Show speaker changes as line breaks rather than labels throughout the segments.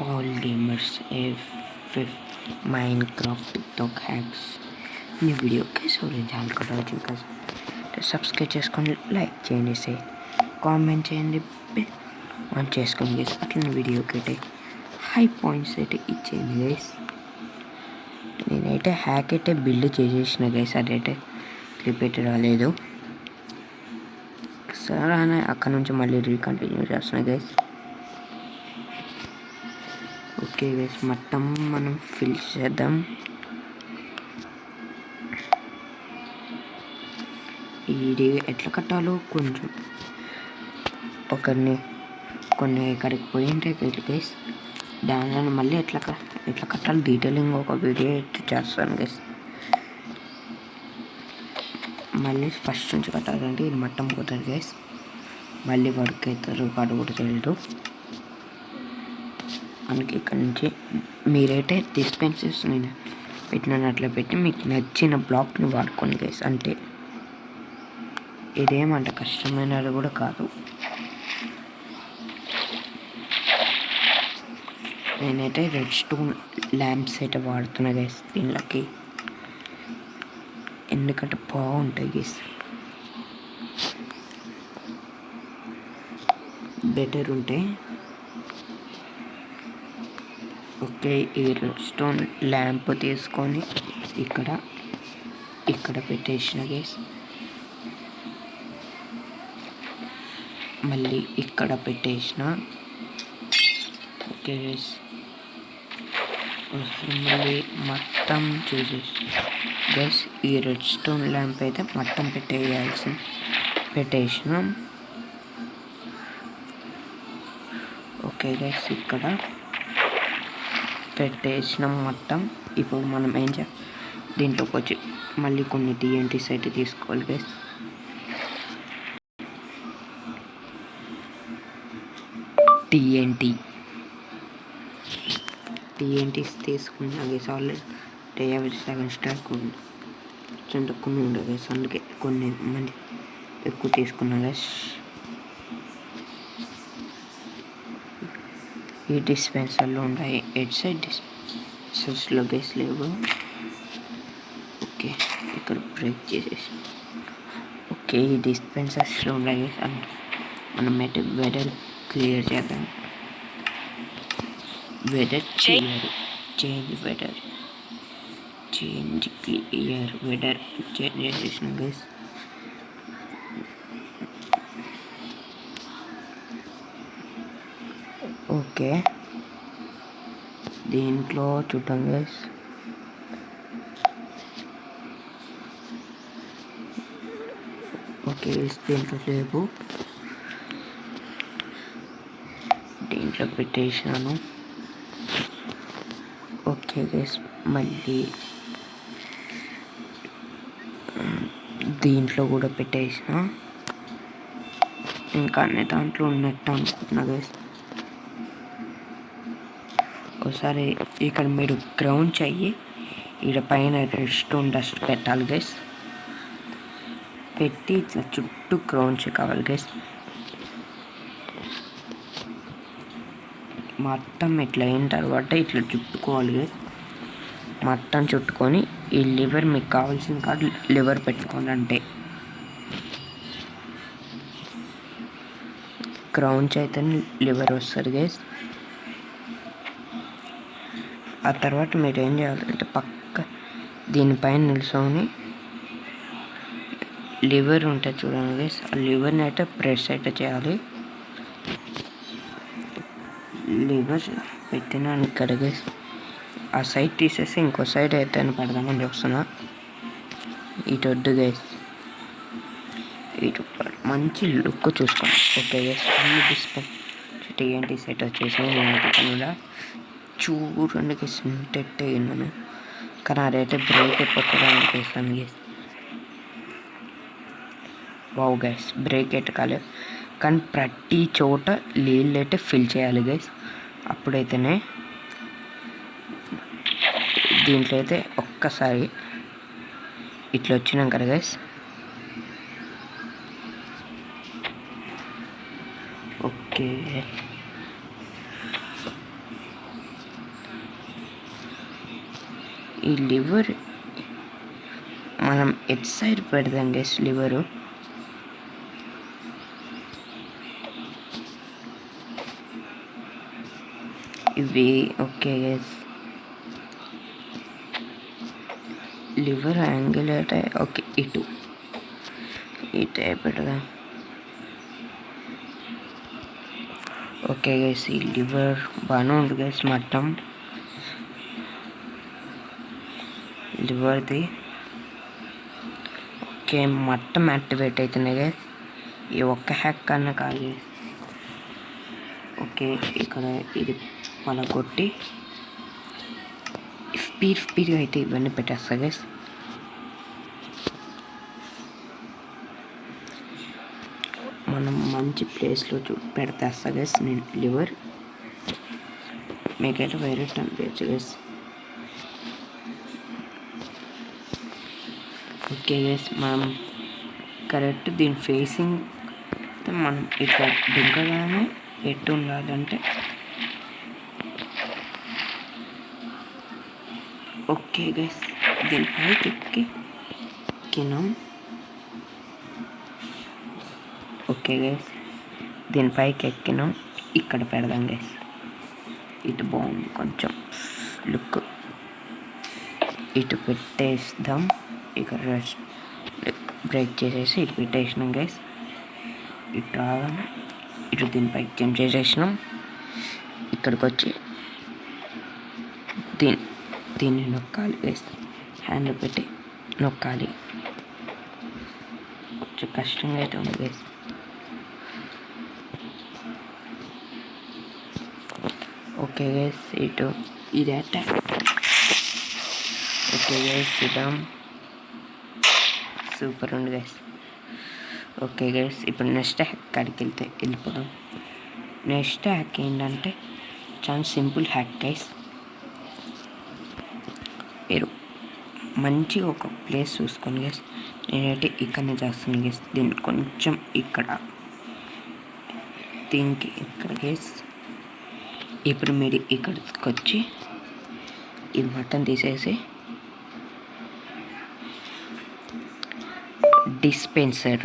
all gamers fifth Minecraft TikTok hacks ఈ వీడియోకి సూచించాలి కదా సబ్స్క్రైబ్ చేసుకొని లైక్ చేయండి కామెంట్ చేయండి ఆన్ చేసుకోండి గైస్ అట్లా వీడియోకి అయితే హై పాయింట్స్ అయితే ఇచ్చేయండి గైస్ నేనైతే హ్యాక్ అయితే బిల్డ్ చేసేసిన గైస్ అదైతే క్లిప్ అయితే రాలేదు సరే అని అక్కడ నుంచి మళ్ళీ రీకంటిన్యూ చేస్తున్నా గైస్ ఓకే గైస్ మొత్తం మనం ఫిల్ చేద్దాం ఇది ఎట్లా కట్టాలో కొంచెం కొన్ని ఇక్కడికి పోయి ఉంటాయి గైస్ దానిలో మళ్ళీ ఎట్లా కట్టాలి డీటెయిలింగ్ ఒక వీడియో అయితే చేస్తాను గైస్ మళ్ళీ ఫస్ట్ నుంచి కట్టాలంటే ఇది మట్టం కుదరదు గైస్ మళ్ళీ వర్క్ అవుతారు కాడు కూడా తెలియదు అందుకే ఇక్కడ నుంచి మీరైతే డిస్పెన్సెస్ నేను పెట్టినట్లు పెట్టి మీకు నచ్చిన బ్లాక్ని వాడుకోండి గైస్ అంటే ఇదేమంట కష్టమైనది కూడా కాదు నేనైతే రెడ్ స్టోన్ ల్యాంప్స్ అయితే వాడుతున్నా గైస్ దీనిలోకి ఎందుకంటే బాగుంటాయి గైస్ బెటర్ ఉంటాయి ఓకే ఈ రెడ్ స్టోన్ ల్యాంప్ తీసుకొని ఇక్కడ పెట్టేసిన గైస్ మళ్ళీ ఇక్కడ పెట్టేసిన ఓకే గైస్ మళ్ళీ మొత్తం చూసేసి గైస్ ఈ రెడ్ స్టోన్ ల్యాంప్ అయితే మొత్తం పెట్టేసిన ఓకే గైస్ ఇక్కడ పెట్టేసినాం మొత్తం ఇప్పుడు మనం ఏం చేయాలి దీంట్లోకి వచ్చి మళ్ళీ కొన్ని టీఎన్టీస్ అయితే తీసుకోవాలి గైస్ టీఎన్టీస్ తీసుకున్నా గైస్ ఆల్రెడీ 7 స్టాక్ ఉంది కొన్ని ఉండవు గైస్ అందుకే కొన్ని మంది ఎక్కువ తీసుకున్నా గైస్ ఈ డిస్పెన్సర్లో ఉన్నాయి ఎడ్ సైడ్ డిస్పెన్సర్స్లో గైస్ లేవు ఓకే ఇక్కడ బ్రేక్ చేసేసి ఓకే ఈ డిస్పెన్సర్స్లో ఉన్నాయి గైస్ అండ్ మనం అయితే వెదర్ క్లియర్ చేద్దాం వెదర్ చేంజ్ వెదర్ చేసేసిన గైస్ ఓకే దీంట్లో చూద్దాం గైస్ ఓకే దీంట్లో లేవు దీంట్లో పెట్టేసినాను ఓకే గైస్ మళ్ళీ దీంట్లో కూడా పెట్టేసిన ఇంకా అన్ని దాంట్లో ఉన్నట్టు అనుకుంటున్నా గైస్ ఒకసారి ఇక్కడ మీరు గ్రౌండ్ చెయ్యి ఇక్కడ పైన రెడ్ స్టోన్ డస్ట్ పెట్టాలి గైస్ పెట్టి ఇట్లా చుట్టూ గ్రౌండ్ కావాలి గైస్ మొత్తం ఇట్లా అయిన తర్వాత ఇట్లా చుట్టుకోవాలి గైస్ మొత్తం చుట్టుకొని ఈ లివర్ మీకు కావాల్సిన కాదు లివర్ పెట్టుకోండి అంటే గ్రౌండ్ అయితే లివర్ వస్తుంది గైస్ ఆ తర్వాత మీరు ఏం చేయాలంటే పక్క దీనిపైన నిల్చొని లివర్ ఉంటుంది చూడండి గైస్ ఆ లివర్ని అయితే ప్రెస్ అయితే చేయాలి లివర్ పెట్టిన ఇక్కడ గైస్ ఆ సైడ్ తీసేసి ఇంకో సైడ్ అయితే పెడదామని చూస్తున్నా ఇటు వద్దు గైస్ ఇటు మంచి లుక్ చూసుకోండి ఓకే గైస్ అన్ని టీఎన్టీ సెట్ వచ్చేసి నేను చూడండి గైస్ ఇంటెట్టే విన్నాను కానీ అదైతే బ్రేక్ అయిపోతుంది అనిపిస్తాను గైస్ వావ్ గైస్ బ్రేక్ అయితే కాలేదు కానీ ప్రతి చోట నీళ్ళు అయితే ఫిల్ చేయాలి గైస్ అప్పుడైతేనే దీంట్లో అయితే ఒక్కసారి ఇట్లా వచ్చినాం కదా గైస్ ఓకే ఈ లివర్ మనం ఎట్ సైడ్ పెడదాం గైస్. లివరు ఇవి ఓకే గైస్. లివర్ యాంగిల్ అయితే ఓకే, ఇటు పెడదాం. ఓకే గైస్, ఈ లివర్ బాగానే ఉంది గైస్. మట్టం లివర్ది ఓకే, మట్టం యాక్టివేట్ అవుతున్నాయి గైస్. ఈ ఒక్క హ్యాక్ కన్నా కాదు. ఓకే, ఇక్కడ ఇది పలగొట్టి స్పీడ్గా అయితే ఇవన్నీ పెట్టేస్తా గైస్. మనం మంచి ప్లేస్లో పెడతాస్తా గైస్. నేను లివర్ మీకైతే వేరే అనిపించచ్చు గైస్. ఓకే గైస్, మనం కరెక్ట్ దీని ఫేసింగ్ మనం ఇట్లా దింకగానే ఎట్టు ఉండాలంటే ఓకే గైస్, దీనిపైకి ఎక్కినాం. ఓకే గైస్, దీనిపైకి ఎక్కినాం. ఇక్కడ పెడదాం గైస్. ఇటు బాగుంది కొంచెం లుక్. ఇటు పెట్టేద్దాం. ఇక్కడ రెస్ట్ బ్రేక్ చేసేసి ఇటు పెట్టేసినాం గైస్. ఇటు రాగానే ఇటు దీనిపైకి జంప్ చేసేసినాం. ఇక్కడికి వచ్చి దీన్ని నొక్కాలి గైస్. హ్యాండ్ పెట్టి నొక్కాలి. కొంచెం కష్టంగా అయితే ఉంది గైస్. ఓకే గైస్, ఇటు ఇది అటాక్. ఓకే గైస్, ఇద్దాం. సూపర్ ఉంది గైస్. ఓకే గైస్, ఇప్పుడు నెక్స్ట్ హ్యాక్ కాడికి వెళ్ళిపోదాం. నెక్స్ట్ హ్యాక్ ఏంటంటే చాలా సింపుల్ హ్యాక్ గైస్. మీరు మంచిగా ఒక ప్లేస్ చూసుకోండి గైస్. నేనైతే ఇక్కడనే చేస్తాను గైస్. దీన్ని కొంచెం దీనికి ఇక్కడ గైస్. ఇప్పుడు మీరు ఇక్కడికి వచ్చి ఈ మటన్ తీసేసి డిస్పెన్సర్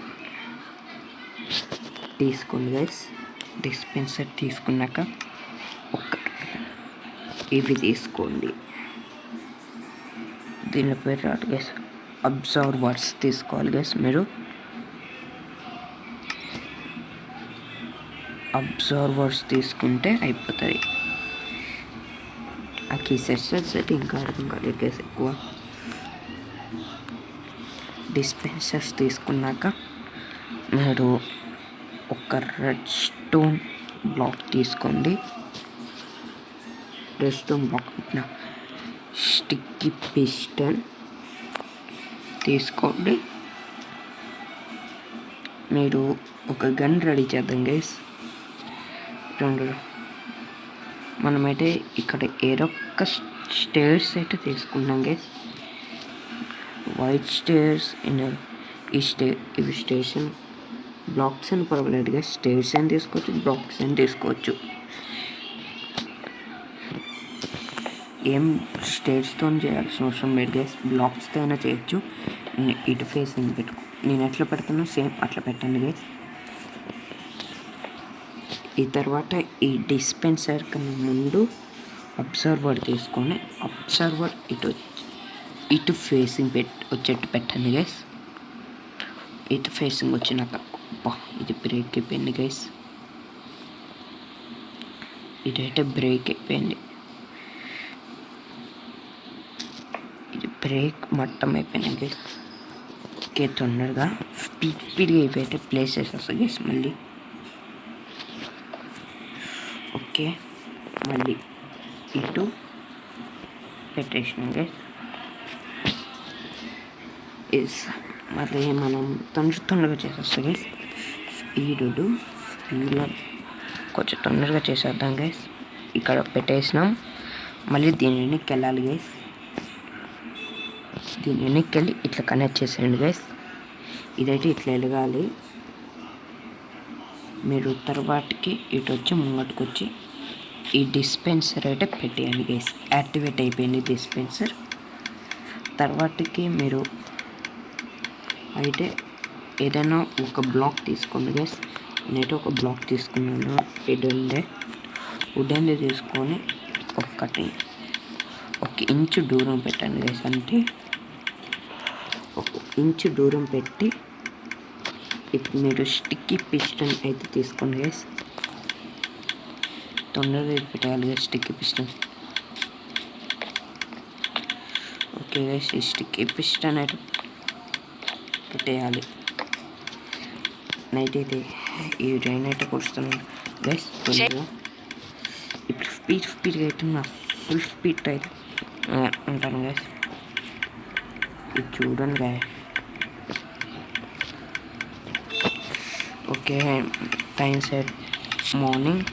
తీసుకోండి గైస్. డిస్పెన్సర్ తీసుకున్నాక ఇవి తీసుకోండి. దీని పేరు రాదు గైస్. అబ్జర్వర్స్ తీసుకోవాలి గైస్. మీరు అబ్జర్వర్స్ తీసుకుంటే అయిపోతుంది. ఆ కీసెస్ అయితే ఇంకా అర్థం కాలేదు గైస్ ఎక్కువ. డిస్పెన్సర్స్ తీసుకున్నాక మీరు ఒక రెడ్ స్టోన్ బ్లాక్ తీసుకోండి. రెడ్ స్టోన్ బ్లాక్ పెట్టిన స్టిక్కీ పిస్టన్ తీసుకోండి. మీరు ఒక గన్ రెడీ చేద్దాం గైస్. మనమైతే ఇక్కడ ఏదొక్క స్టేర్స్ అయితే తీసుకున్నాం గైస్. వైట్ స్టేర్స్ ఇవి స్టేషన్ బ్లాక్స్ అని పర్వాలేదు గైస్. స్టేర్స్ అని తీసుకోవచ్చు, బ్లాక్స్ అని తీసుకోవచ్చు. ఏం స్టేర్స్తో చేయాల్సిన అవసరం లేదు గైస్. బ్లాక్స్తో అయినా చేయొచ్చు. ఇటు ఫేసింగ్ పెట్టుకో. నేను ఎట్లా పెడుతున్నా సేమ్ అట్లా పెట్టండి గైస్. ఈ తర్వాత ఈ డిస్పెన్సర్ కన్నా ముందు అబ్జర్వర్ తీసుకొని అబ్జర్వర్ ఇటు ఫేసింగ్ వచ్చేట్టు పెట్టండి గైస్. ఇటు ఫేసింగ్ వచ్చినాక ఇది బ్రేక్ అయిపోయింది గైస్. ఇదైతే బ్రేక్ అయిపోయింది. ఇది బ్రేక్ మట్టం అయిపోయింది గైస్. ఓకే, తొందరగా స్పీడ్గా ఇవైతే ప్లేస్ చేసేస్తాయి గైస్. మళ్ళీ ఓకే, మళ్ళీ ఇటు పెట్టేసినాం గైస్. మళ్ళీ మనం తొందరగా చేసేస్తాం గైస్. స్పీడ్లో కొంచెం తొందరగా చేసేద్దాం గైస్. ఇక్కడ పెట్టేసినాం. మళ్ళీ దీని వెనక్కి వెళ్ళాలి గైస్. దీని వెనక్కి వెళ్ళి ఇట్లా కనెక్ట్ చేసేయండి గైస్. ఇదైతే ఇట్లా వెలగాలి. మీరు తర్వాతకి ఇటు వచ్చి ముంగట్టుకు వచ్చి ఈ డిస్పెన్సర్ అయితే పెట్టేయండి గైస్. యాక్టివేట్ అయిపోయింది డిస్పెన్సర్. తర్వాతకి మీరు అయితే ఏదైనా ఒక బ్లాక్ తీసుకోండి గైస్. నేనైతే ఒక బ్లాక్ తీసుకున్నాను, వుడెన్ది తీసుకొని ఒక ఇంచు దూరం పెట్టండి గైస్. అంటే 1 ఇంచు దూరం పెట్టి ఇప్పుడు మీరు స్టిక్కీ పిస్టన్ అయితే తీసుకోండి గైస్. తొందరగా పెట్టాలి guys sticky piston. Okay guys, ఈ స్టిక్కీ పిస్టన్ అయితే పెట్టేయాలి. నైట్ అయితే ఈ రైన్ అయితే కురుస్తున్నాను గైస్. ఇప్పుడు స్పీడ్గా అయితే నా ఫుల్ స్పీడ్ అయితే ఉంటాను గైస్. ఇది చూడండి guys. Okay, time set morning.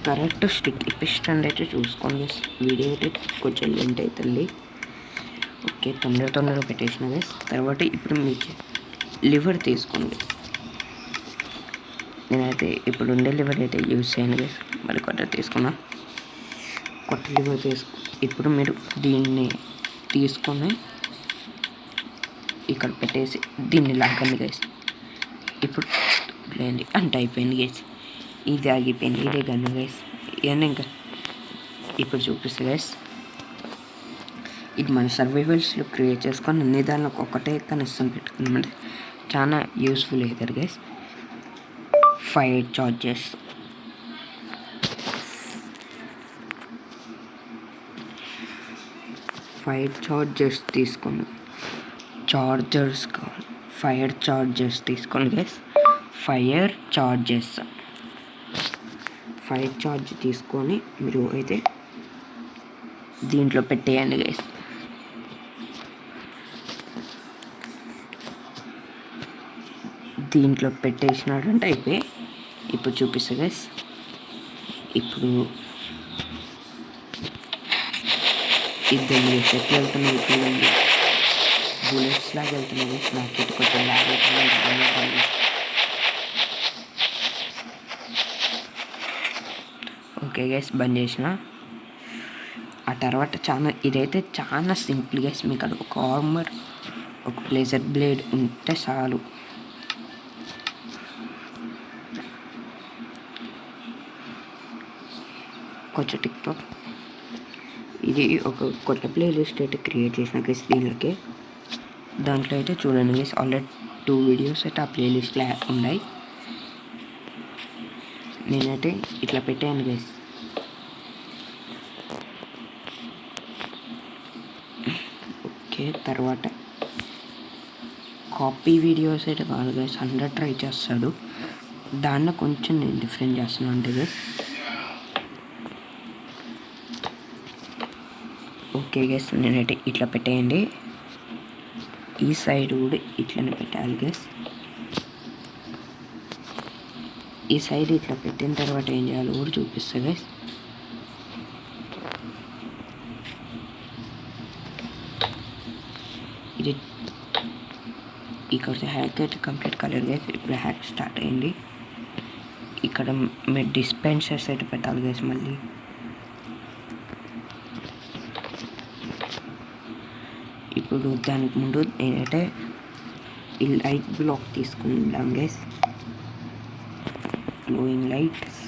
Correct sticky piston అయితే చూసుకోండి. వీడియో అయితే కొంచెం లెంత్ అవుతుంది. ఓకే, తొందరగా పెట్టేసిన గైస్. తర్వాత ఇప్పుడు మీకు లివర్ తీసుకోండి. నేనైతే ఇప్పుడు ఉండే లివర్ అయితే యూజ్ చేయను గైస్. మరి కొత్త తీసుకున్నా. కొత్త లివర్ ఇప్పుడు మీరు దీన్ని తీసుకొని ఇక్కడ పెట్టేసి దీన్ని లాగండి గైస్. ఇప్పుడు లేండి అంటే అయిపోయింది గైస్. ఇది ఆగిపోయింది. ఇదే గన్ను గైస్. ఇవన్నీ ఇంకా ఇప్పుడు చూపిస్తా గైస్. ఇది మన సర్వైవల్స్లో క్రియేట్ చేసుకొని అన్ని దానిలో ఒక్కటే కనెక్షన్ పెట్టుకున్నామంటే చాలా యూస్ఫుల్ అవుతారు గైస్. ఫైర్ చార్జర్స్ తీసుకోండి. ఫైర్ చార్జర్స్ తీసుకోండి గైస్. ఫైర్ చార్జ్ తీసుకొని మీరు అయితే దీంట్లో పెట్టేయండి గైస్. దీంట్లో పెట్టేసినట్టు అయిపోయి ఇప్పుడు చూపిస్తా గైస్. ఇప్పుడు ఇద్దరు ఎట్లా వెళ్తున్నాయి చూడండి. బుల్లెట్స్ లాగా వెళ్తున్నాయి గైస్. నాకు ఇటు కొంచెం ల్యాగ్ అవుతుంది. ఓకే గైస్, బంద్ చేసిన. ఆ తర్వాత ఇదైతే చాలా సింపుల్ గైస్. మీకు అది ఒక ఆర్మర్, ఒక లేజర్ బ్లేడ్ ఉంటే చాలు. కొంచెం టిక్టాక్ ఇది ఒక కొత్త ప్లేలిస్ట్ అయితే క్రియేట్ చేసిన గైస్ దీనికి. దాంట్లో అయితే చూడండి గైస్, ఆల్రెడీ 2 వీడియోస్ అయితే ఆ ప్లేలిస్ట్లో ఉన్నాయి. నేనైతే ఇట్లా పెట్టాను గైస్. ఓకే, తర్వాత కాపీ వీడియోస్ అయితే కాదు గైస్, 100 ట్రై చేస్తాడు. దాన్ని కొంచెం నేను డిఫరెంట్ చేస్తున్నాను అంటే గైస్. ఓకే గైస్, నేనైతే ఇట్లా పెట్టేయండి. ఈ సైడ్ కూడా ఇట్లనే పెట్టాలి గైస్. ఈ సైడ్ ఇట్లా పెట్టిన తర్వాత ఏం చేయాలో కూడా చూపిస్తా గైస్. ఇది ఇక్కడ హ్యాక్ అయితే కంప్లీట్ కాలేదు గైస్. ఇప్పుడు హ్యాక్ స్టార్ట్ అయింది. ఇక్కడ మీరు డిస్పెన్సర్స్ అయితే పెట్టాలి గైస్. మళ్ళీ ఇప్పుడు దానికి ముందు నేనైతే ఈ లైట్ బ్లాక్ తీసుకుందాం guys. Glowing lights.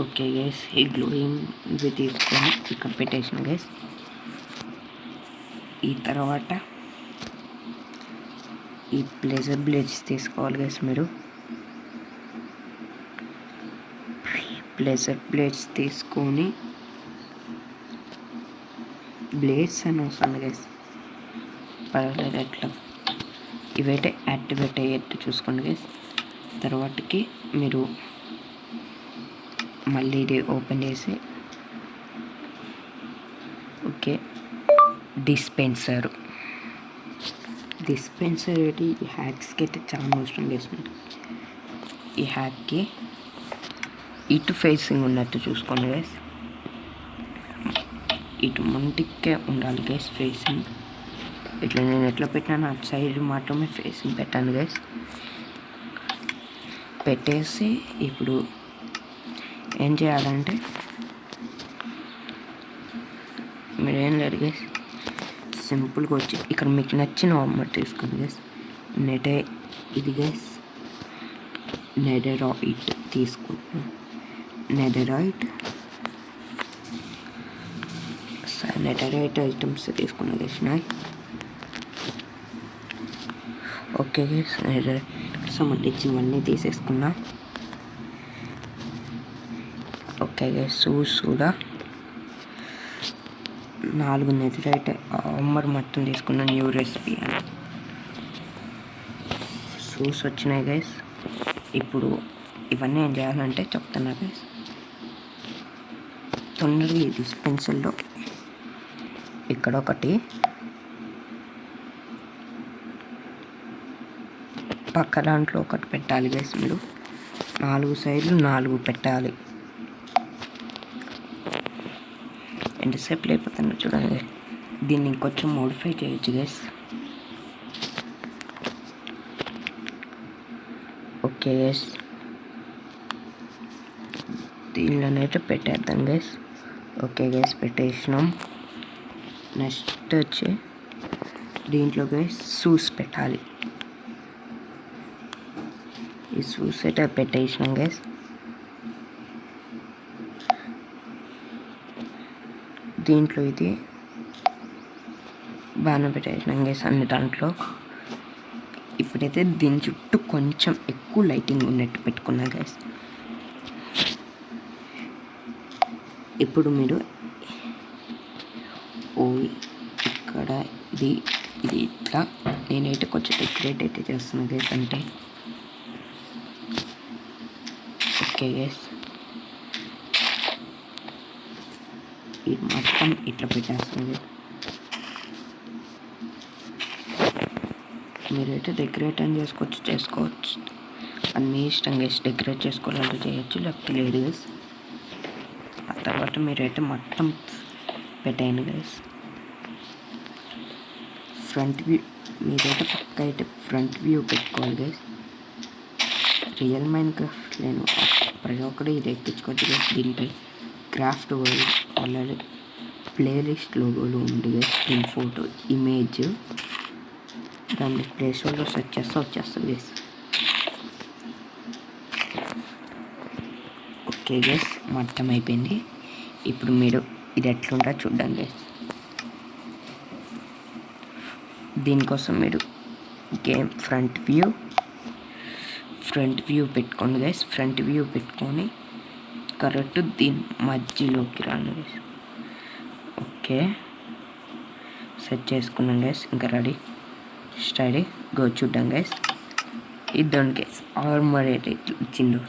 Okay guys, ఈ గ్లోయింగ్ ఇవి తీసుకొని ఇక్కడ పెట్టేసిన గైస్. ఈ తర్వాత ఈ లేజర్ బ్లేడ్స్ తీసుకోవాలి గైస్. మీరు లేజర్ బ్లేడ్స్ తీసుకొని బ్లేడ్స్ అని వస్తుంది గైస్. పర్వాలేదు అట్లా. ఇవైతే యాక్టివేట్ అయ్యేట్టు చూసుకోండి గైస్. తర్వాతకి మీరు మళ్ళీ ఇది ఓపెన్ చేసి ఓకే డిస్పెన్సర్ ఏంటి ఈ హ్యాక్స్కి అయితే చాలా అవసరం చేస్తుంది. ఈ హ్యాక్కి ఇటు ఫేసింగ్ ఉన్నట్టు చూసుకోండి గైస్. ఇటు ముందుకే ఉండాలి గైస్ ఫేసింగ్. ఇట్లా నేను ఎట్లా పెట్టాను అటు సైడ్ మాత్రమే ఫేసింగ్ పెట్టాను గైస్. పెట్టేసి ఇప్పుడు ఏం చేయాలంటే మీరేం లేదు గైస్, సింపుల్గా వచ్చి ఇక్కడ మీకు నచ్చిన ఆర్మర్ తీసుకోండి గైస్. ఇది గైస్ నెథెరైట్ తీసుకుంటున్నాను. నెథెరైట్ ఐటమ్స్ తీసుకున్నా గైస్. ఓకే గైస్, నెథెరైట్ సంబంధించినవన్నీ తీసేసుకున్నా. ఓకే గైస్, షూస్ కూడా 4 నెథెరైట్ ఆర్మర్ మొత్తం తీసుకున్న. న్యూ రెసిపీ అని షూస్ వచ్చినాయి గైస్. ఇప్పుడు ఇవన్నీ ఏం చేయాలంటే చెప్తున్నా గైస్. తొందరగా ఈ డిస్పెన్సర్లో ఇక్కడ ఒకటి, పక్క దాంట్లో ఒకటి పెట్టాలి గైస్. మీరు 4 సైడ్లు 4 పెట్టాలి. ఎంతసేపు లేకపోతున్నా చూడండి. దీన్ని ఇంకొంచెం మోడిఫై చేయొచ్చు గైస్. ఓకే గైస్, దీనిలోనైతే పెట్టేద్దాం గైస్. ఓకే గైస్, పెట్టేసినాం. నెక్స్ట్ వచ్చి దీంట్లో గైస్ షూస్ పెట్టాలి. ఈ షూస్ అయితే పెట్టేసినాం గైస్. దీంట్లో ఇది బాగానే పెట్టేసినాం గైస్ అన్ని దాంట్లో. ఇప్పుడైతే దీని చుట్టూ కొంచెం ఎక్కువ లైటింగ్ ఉన్నట్టు పెట్టుకున్నా గైస్. ఇప్పుడు మీరు ఇక్కడ ఇది ఇట్లా నేనైతే కొంచెం డెకరేట్ అయితే చేస్తున్నా గైస్. అంటే ఓకే గైస్, ఇది మొత్తం ఇట్లా పెట్టేస్తుంది. మీరైతే డెకరేట్ అని చేసుకోవచ్చు. అది మీ ఇష్టం గైస్. డెకరేట్ చేసుకోవాలంటే చేయొచ్చు, లేకపోతే లేదు గైస్. ఆ తర్వాత మీరైతే మొత్తం పెట్టేయండి గైస్. ఫ్రంట్ వ్యూ మీరైతే పక్క అయితే ఫ్రంట్ వ్యూ పెట్టుకోవాలి గైస్. రియల్ మైన్క్రాఫ్ట్ నేను ప్రతి ఒక్కటి ఇది ఎక్కించుకోవచ్చు గైస్. దీనిపై క్రాఫ్ట్ వరల్డ్ ఆల్రెడీ ప్లేలిస్ట్ లోగోలో ఉంది గైస్. దీని ఫోటో ఇమేజ్ దాన్ని ప్లే స్టోర్లో సెర్చ్ చేస్తే వచ్చేస్తుంది గైస్. ఓకే గైస్, మొత్తం అయిపోయింది. ఇప్పుడు మీరు ఇది ఎట్లుంటో చూద్దాం గైస్. దీనికోసం మీరు గేమ్ ఫ్రంట్ వ్యూ పెట్టుకోండి గైస్. ఫ్రంట్ వ్యూ పెట్టుకొని కరెక్ట్ దీని మధ్యలోకి రాను గైస్. ఓకే, సెట్ చేసుకున్నాం గైస్. ఇంకా రెడీ స్టడీ గో చూద్దాం గైస్. ఇద్దండి గైస్, ఆర్మర్ అయితే ఇచ్చిండు.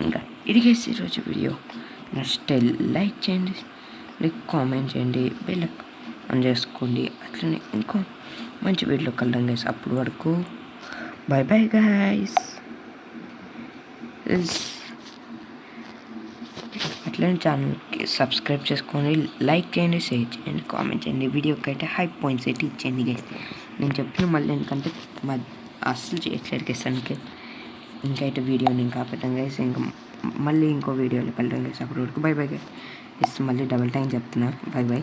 ఇంకా ఇది గైస్ ఈరోజు వీడియో. నచ్చితే లైక్ చేయండి, కామెంట్ చేయండి, బెల్ ఆన్ చేసుకోండి. అట్లనే ఇంకో మంచి వీడియో కలడం గైస్. అప్పుడు వరకు బై బై గైస్. అట్లనే ఛానల్కి సబ్స్క్రైబ్ చేసుకోండి, లైక్ చేయండి, షేర్ చేయండి, కామెంట్ చేయండి. వీడియోకి అయితే హై పాయింట్స్ అయితే ఇచ్చేయండి గైస్. నేను చెప్పిన మళ్ళీ ఎందుకంటే అస్సలు చేయట్లేదు గైస్. అందుకే ఇంకైతే వీడియోని ఇంకా పెట్టాం గైస్. ఇంకా మళ్ళీ ఇంకో వీడియోని కలడం గైస్. అప్పటి వరకు బై బై గైస్. మళ్ళీ డబుల్ టైం చెప్తున్నా. By by.